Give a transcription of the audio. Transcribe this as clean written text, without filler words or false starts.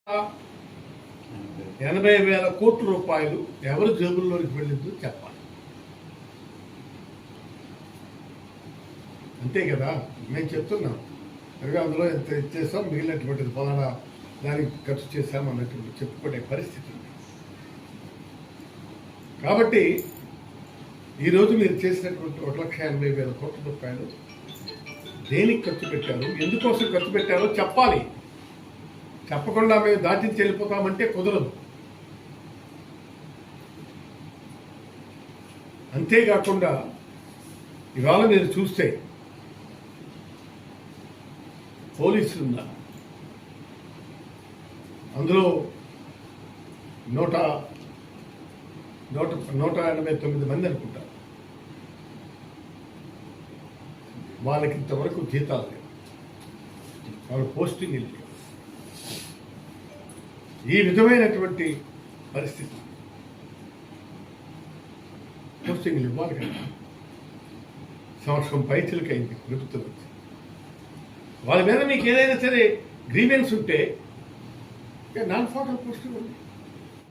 80,000 కోట్ల రూపాయలు ఎవరి జేబుల్లోకి వెళ్ళిందో చెప్పాలి. అంతే కదా, మేము చెప్తున్నాం. సరిగా అందులో ఎంత ఇచ్చేసాం, మిగిలినటువంటిది ఫలానా దానికి ఖర్చు చేశాం అన్నటువంటి చెప్పుకునే పరిస్థితి ఉంది. కాబట్టి ఈరోజు మీరు చేసినటువంటి 1,80,000 కోట్ల రూపాయలు దేనికి ఖర్చు పెట్టారు, ఎందుకోసం ఖర్చు పెట్టారో చెప్పాలి. చెప్పకుండా మేము దాటించి వెళ్ళిపోతామంటే కుదరదు. అంతేకాకుండా ఇవాళ మీరు చూస్తే పోలీసులు ఉన్నారు, అందులో 189 మంది అనుకుంటారు. వాళ్ళకి ఇంతవరకు జీతాలు లేవు, వాళ్ళ పోస్టింగ్ లేవు. ఈ విధమైనటువంటి పరిస్థితి, పోస్టింగ్లు ఇవ్వాలి కదా. సంవత్సరం పైచిలకైంది ప్రభుత్వం వచ్చి. వాళ్ళ మీద మీకు ఏదైనా సరే గ్రీవెన్స్ ఉంటే నాన్ ఫార్మల్ పోస్టింగ్ ఉంది.